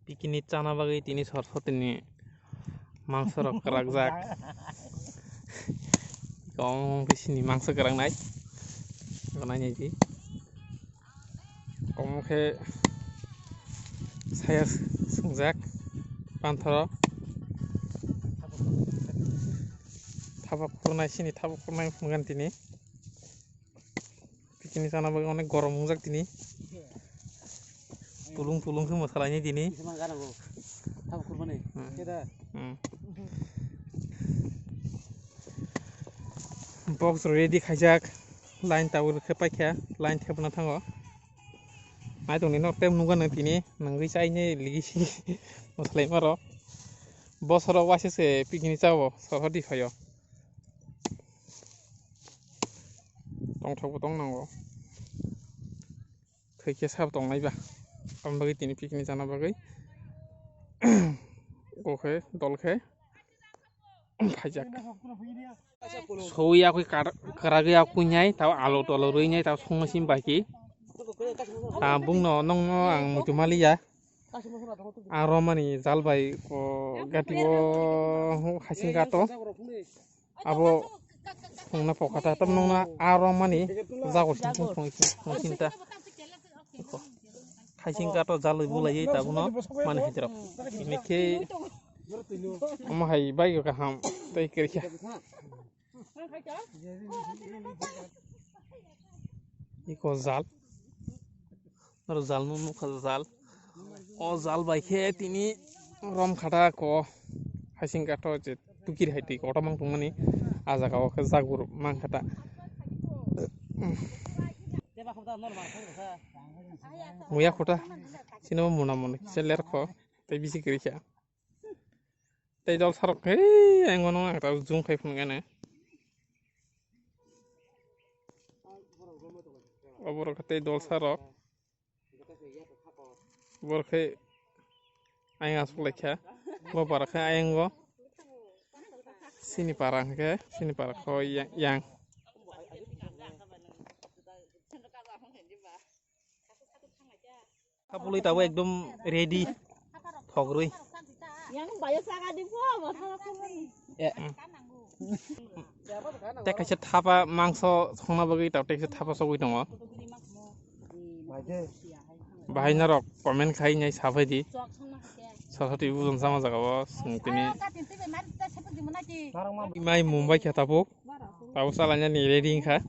Pikini chana bagai tini sorotini mangsa rok kerak jak. Kong pisini mangsa kerang naik. Kenanya ji. Kong ke saya sungjak pantoro. Tabak purnai sini tabak purnai mungkin tini. Pikini chana bagai onek gorom mungjak tini. Tulung tuh masalahnya dini. Box ready khajak line tawur kepakya line thepna thango. Nai tong ni nok tem nugan tini nangri chaine ligisi masalai maro. Bosoro wase se pikini chawo sorhodi phayo. Tong thok tong nango. Theke sab tong nai ba. Am bagai tini piknik jana bagai goke dolke khajak soi aku karage aku nyai tahu alo tolo rui nyai tahu songosim baki bung no nong no ang mutumali ya aromani jalbai ko gati wo hasin gato abo songna pokata tam nong na aromani jago sinta Hasil kata jalur bulai itu pun mana hijrah. Ini ke, mahai baik ke ham, baik kerja. Iko zal, lalu zal nunu kalau zal, oh zal baik ini rom kata ko hasil kata je tukir hati ko orang mang tumani aja kau ke zagur mang kata. Muya kota, sini mau mana mana, seller ko, tapi bisi kerja. Tapi jauh sarok, yang ngono kita zoom kai pun kan? Abor kata jauh sarok, abor kai, ayang asuk lekya, gua parah kai ayang gua, sini parah ko yang. Kapulai tahu ekdom ready, thogrui. Yang bayar sangat di bawah, masalah kami. Ya. Tek kasih thapa mangso songna bagi tahu tek kasih thapa sogui dong. Bahaya narok komen kai nyai sabai di. Salah satu ibu sama jaga ini. Imai Mumbai kita tahu. Tahu salahnya nih ready kah?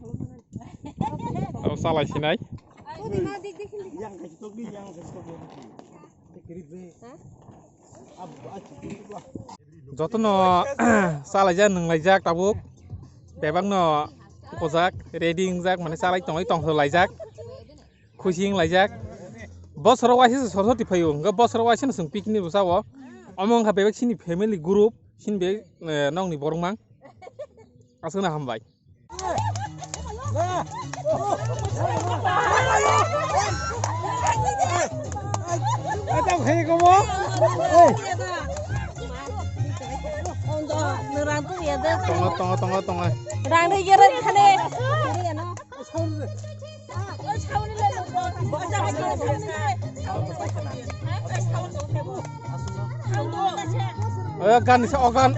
Tahu salah sinai. Joto no salah aja neng lajak tabuk, bebang no kozak reading jak mana salah itu tong lajak, kucing lajak, bos rawasi sorot di payung, gak bos rawasi nusung piknik usaha, omong bebek sini family group, sini be nong ni borong mang, asal nah hambai. Ada hei kamu? Tunggu. Rang deh jalan kane.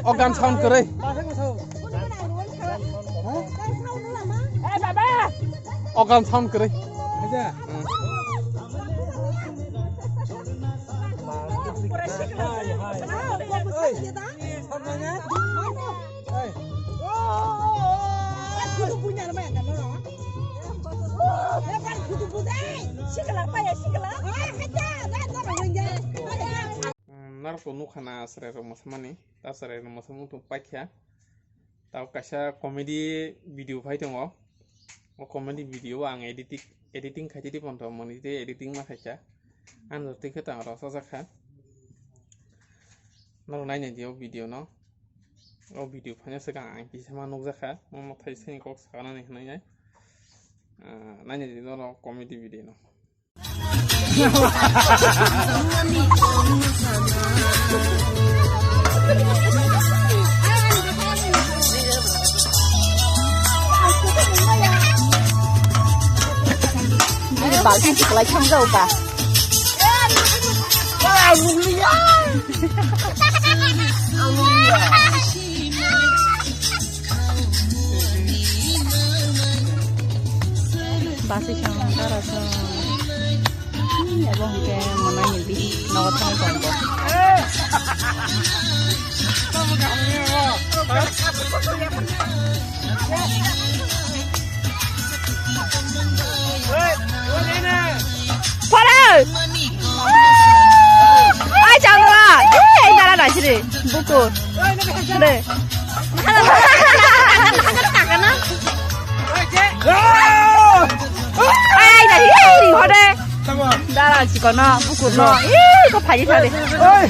Organ sound kere. Organ sound kere. Nar ponu khana asre rumah semani, tak asre rumah semu tu pakai. Tahu kasih komedi video file tu ngok, komedi video ang editing kaji di pon tu moni itu editing mah kaca, anu tu kita rasa sakha. Nar nanya dia video no, video hanya sekarang ang kisah mana nuk sakha, mau thai sini kok sekarang ni nanya, nanya dia no komedi video no. Bảo xin chỉ lấy trong dầu cả. Amulia. Amulia. Basi siyang daraso. Ebong hike manay hindi nawatang tonggo. Para! Ay, jangan lah. Eh, nara nak sini. Buku. Deh. Ay, nari, ini hode. Nara jika na buku no. Kau pagi tadi. Oi,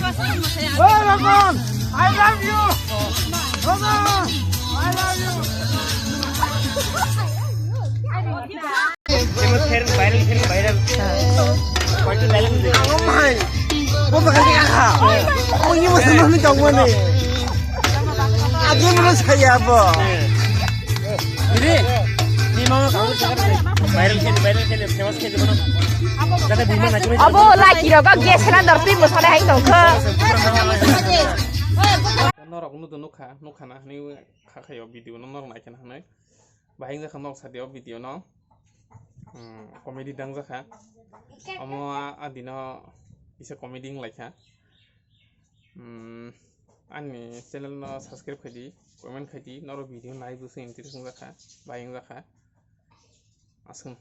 Ramon, I love you. Ramon, I love you. Viral. Kau makan kakak. Oh ini mana jauh mana? Aja mana saya apa? Ini mau kamu cakap viral famous mana? Kata bima nak cuma. Abo lagi lo kau geseran dorpi musada hai tong ke. Norok nu tu nukha na ni khayo video no norok naik na hanai bahing za khanok sadio video no comedy dang za kha amo adino bisa comedy like ha ani channel no subscribe khadi comment khadi noro video nai bu sin ti za kha bahing za kha asum